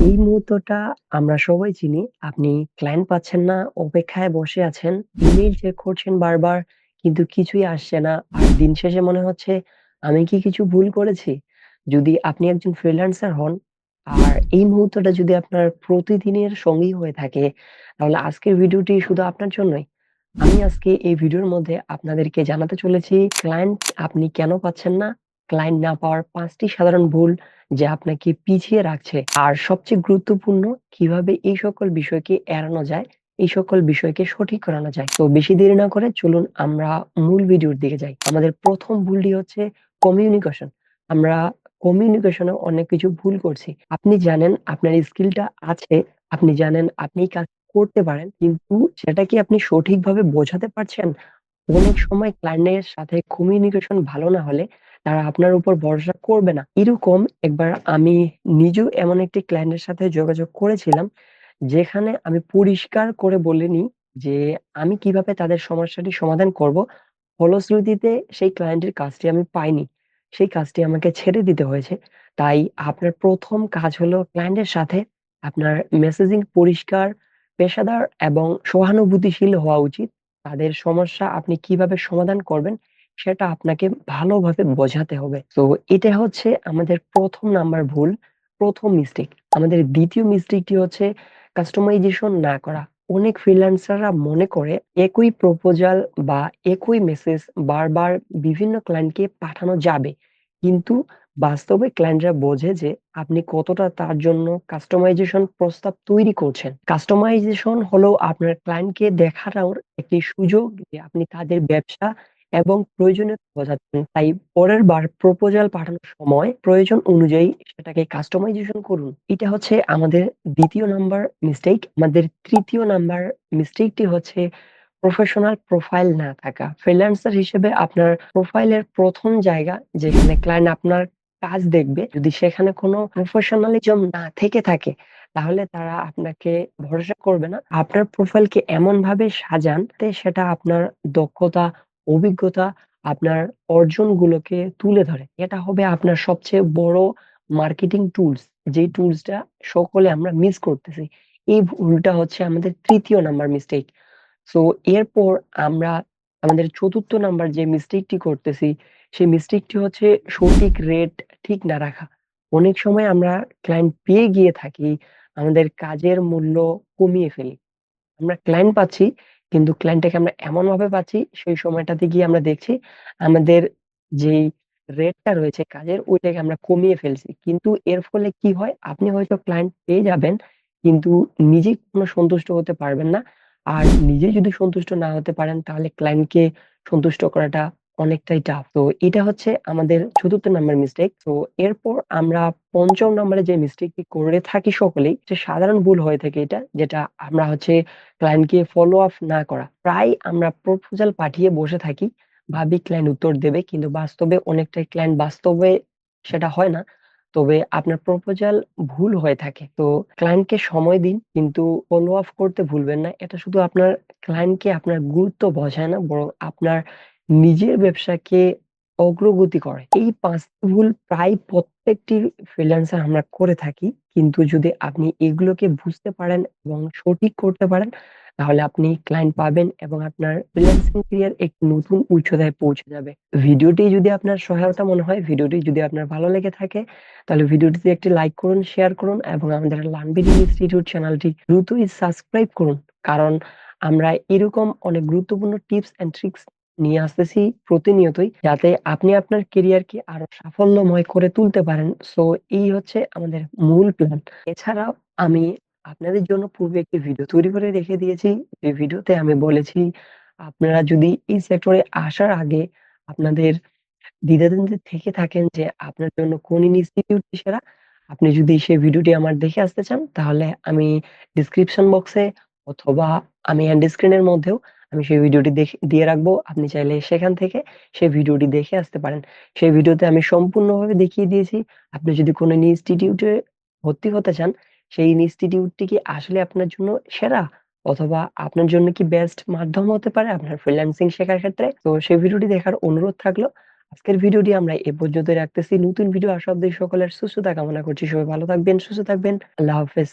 এই মুহূর্তটা আমরা সবাই চিনি। আপনি ক্লায়েন্ট পাচ্ছেন না, অপেক্ষায় বসে আছেন। ইমেইল চেক করছেন বারবার কিন্তু কিছুই আসছে না। আর দিন শেষে মনে হচ্ছে আমি কি কিছু ভুল করেছি? যদি আপনি একজন ফ্রিল্যান্সার হন আর এই মুহূর্তটা যদি আপনার প্রতিদিনের সঙ্গী হয়ে থাকে, তাহলে আজকের ভিডিওটি শুধু আপনার জন্যই। আমি আজকে এই ভিডিওর মধ্যে আপনাদেরকে জানাতে চলেছি ক্লায়েন্ট আপনি কেন পাচ্ছেন না? ক্লায়েন্ট না পাওয়ার ৫ টি সাধারণ ভুল যা আপনাকে পিছিয়ে রাখছে। আর সবচেয়ে গুরুত্বপূর্ণ কিভাবে এই সকল বিষয়কে এড়ানো যায়, এই সকল বিষয়কে সঠিক করানো যায়। তো বেশি দেরি না করে চলুন আমরা মূল ভিডিওর দিকে যাই। আমাদের ১ম ভুলটি হচ্ছে কমিউনিকেশন। আমরা কমিউনিকেশনে অনেক কিছু ভুল করছি। আপনি জানেন আপনার স্কিলটা আছে, আপনি জানেন আপনি এই কাজ করতে পারেন। কিন্তু সেটা কি আপনি সঠিকভাবে বোঝাতে পারছেন? অনেক সময় ক্লায়েন্টের সাথে কমিউনিকেশন ভালো না হলে তারা আপনার উপর ভরসা করবে না। এরকম একবার আমি নিজেও এমন একটি ক্লায়েন্টের সাথে যোগাযোগ করেছিলাম, যেখানে আমি পরিষ্কার করে বলিনি যে আমি কিভাবে তাদের সমস্যাটি সমাধান করব। ফলশ্রুতিতে সেই ক্লায়েন্টের কাজটি আমি পাইনি। সেই কাজটি আমাকে ছেড়ে দিতে হয়েছে। তাই আপনার ১ম কাজ হলো ক্লায়েন্টের সাথে আপনার মেসেজিং পরিষ্কার, পেশাদার এবং সহানুভূতিশীল হওয়া উচিত। তাদের সমস্যা আপনি কিভাবে সমাধান করবেন সেটা আপনাকে ভালোভাবে বোঝাতে হবে। তো এটা হচ্ছে আমাদের ১ম নাম্বার ভুল, ১ম মিস্টেক। আমাদের ২য় মিস্টেকটি হচ্ছে কাস্টমাইজেশন না করা। অনেক ফ্রিল্যান্সাররা মনে করে একই প্রপোজাল বা একই মেসেজ বারবার বিভিন্ন ক্লায়েন্টকে পাঠানো যাবে। কিন্তু বাস্তবে ক্লায়েন্টরা বোঝে যে আপনি কতটা তার জন্য কাস্টমাইজেশন প্রস্তাব তৈরি করছেন। কাস্টমাইজেশন হলো আপনার ক্লায়েন্টকে দেখানোর একটি সুযোগ যে আপনি তাদের ব্যবসা এবং প্রয়োজনীয়তা বোঝাচ্ছেন। তাই পরের বার প্রপোজাল পাঠানোর সময় প্রয়োজন অনুযায়ী সেটাকে কাস্টমাইজেশন করুন। এটা হচ্ছে আমাদের ২য় নাম্বার মিস্টেক। আমাদের ৩য় নাম্বার মিস্টেকটি হচ্ছে প্রফেশনাল প্রোফাইল না থাকা। ফ্রিল্যান্সার হিসেবে আপনার প্রোফাইলের ১ম জায়গা যেখানে ক্লায়েন্ট আপনার কাজ দেখবে, যদি সেখানে কোনো প্রফেশনালিজম না থেকে থাকে, তাহলে তারা আপনাকে ভরসা করবে না। আপনার প্রোফাইলকে এমনভাবে সাজান সেটা আপনার দক্ষতা, অভিজ্ঞতা, আপনার অর্জনগুলোকে তুলে ধরে। এটা হবে আপনার সবচেয়ে বড় মার্কেটিং টুলস, যেই টুলসটা সকলে আমরা মিস করতেছি। এই ভুলটা হচ্ছে আমাদের ৩য় নাম্বার মিস্টেক। সো এরপর আমরা আমাদের ৪র্থ নাম্বার যে মিস্টেকটি করতেছি, সেই মিস্টেকটি হচ্ছে সঠিক রেট ঠিক না রাখা। অনেক সময় আমরা ক্লায়েন্ট পেয়ে গিয়ে থাকি, আমাদের কাজের মূল্য কমিয়ে ফেলি। আমরা ক্লায়েন্ট পাচ্ছি, কিন্তু ক্লায়েন্টটাকে আমরা এমনভাবে পাচ্ছি, সেই সময়টাতে গিয়ে আমরা দেখছি আমাদের যেই রেটটা রয়েছে কাজের, ওইটাকে আমরা কমিয়ে ফেলছি। কিন্তু এর ফলে কি হয়? আপনি হয়তো ক্লায়েন্ট পেয়ে যাবেন, কিন্তু নিজেই কখনো সন্তুষ্ট হতে পারবেন না। আর নিজে যদি সন্তুষ্ট না হতে পারেন, তাহলে ক্লায়েন্টকে সন্তুষ্ট করাটা অনেকটাই টাফ। তো এটা হচ্ছে আমাদের ৪র্থ নাম্বার মিস্টেক। তো এরপর আমরা ৫ম নাম্বারে যে মিস্টেকটি করে থাকি সকলেই, যে সাধারণ ভুল হয়ে থাকে এটা, যেটা আমরা হচ্ছে ক্লায়েন্টকে ফলো আপ না করা। প্রায় আমরা প্রপোজাল পাঠিয়ে বসে থাকি। ভাবি ক্লায়েন্ট উত্তর দেবে। কিন্তু বাস্তবে অনেকটাই ক্লায়েন্ট বাস্তবে সেটা হয় না। তবে আপনার প্রপোজাল ভুল হয়ে থাকে। তো ক্লায়েন্টকে সময় দিন কিন্তু ফলো আপ করতে ভুলবেন না। এটা শুধু আপনার ক্লায়েন্টকে আপনার গুরুত্ব বোঝায় না, বরং আপনার নিজের ব্যবসাকে অগ্রগতি করে। এই ৫ টি ভুল প্রায় প্রত্যেকটি ফ্রিল্যান্সার আমরা করে থাকি। কিন্তু যদি আপনি এগুলোকে বুঝতে পারেন এবং সঠিক করতে পারেন, তাহলে আপনি ক্লায়েন্ট পাবেন এবং আপনার ফ্রিল্যান্সিং ক্যারিয়ার একটি নতুন উচ্চতায় পৌঁছে যাবে। ভিডিওটি যদি আপনার সহায়তা মনে হয়, ভিডিওটি যদি আপনার ভালো লেগে থাকে, তাহলে ভিডিওটিতে একটি লাইক করুন, শেয়ার করুন এবং আমাদের লার্নবিডি ইনস্টিটিউট চ্যানেলটি দ্রুতই সাবস্ক্রাইব করুন। কারণ আমরা এরকম অনেক গুরুত্বপূর্ণ টিপস অ্যান্ড ট্রিকস নিয়ে আসতেছি প্রতিনিয়তই, যাতে আপনি আপনার ক্যারিয়ারকে আরো সাফল্যময় করে তুলতে পারেন। সো এই হচ্ছে আমাদের মূল প্ল্যান। এছাড়াও আমি আপনাদের জন্য পূর্বে একটি ভিডিও তৈরি করে রেখে দিয়েছি। যে ভিডিওতে আমি বলেছি আপনারা যদি এই সেক্টরে আসার আগে আপনাদের দ্বিধাদ্বন্দ্বে থেকে থাকেন যে আপনার জন্য কোন ইনস্টিটিউটটি সেরা, আপনি যদি সেই ভিডিওটি আমার দেখে আসতে চান, তাহলে আমি ডেসক্রিপশন বক্সে অথবা আমি এন্ড স্ক্রিনের মধ্যেও আমি সেই ভিডিওটি দিয়ে রাখবো। আপনি চাইলে সেখান থেকে সেই ভিডিওটি দেখে আসতে পারেন। সেই ভিডিওতে আমি সম্পূর্ণভাবে দেখিয়ে দিয়েছি আপনি যদি কোনো ইনস্টিটিউটে ভর্তি হতে চান, সেই ইনস্টিটিউটটি কি আসলে আপনার জন্য সেরা? অথবা আপনার জন্য কি বেস্ট মাধ্যম হতে পারে আপনার ফ্রিল্যান্সিং শেখার ক্ষেত্রে? তো সেই ভিডিওটি দেখার অনুরোধ থাকলো। আজকের ভিডিওটি আমরা এ পর্যন্তই রাখতেছি। নতুন ভিডিও আসা অব্দি সকলের সুস্থতা কামনা করছি। সবাই ভালো থাকবেন, সুস্থ থাকবেন। আল্লাহ হাফেজ।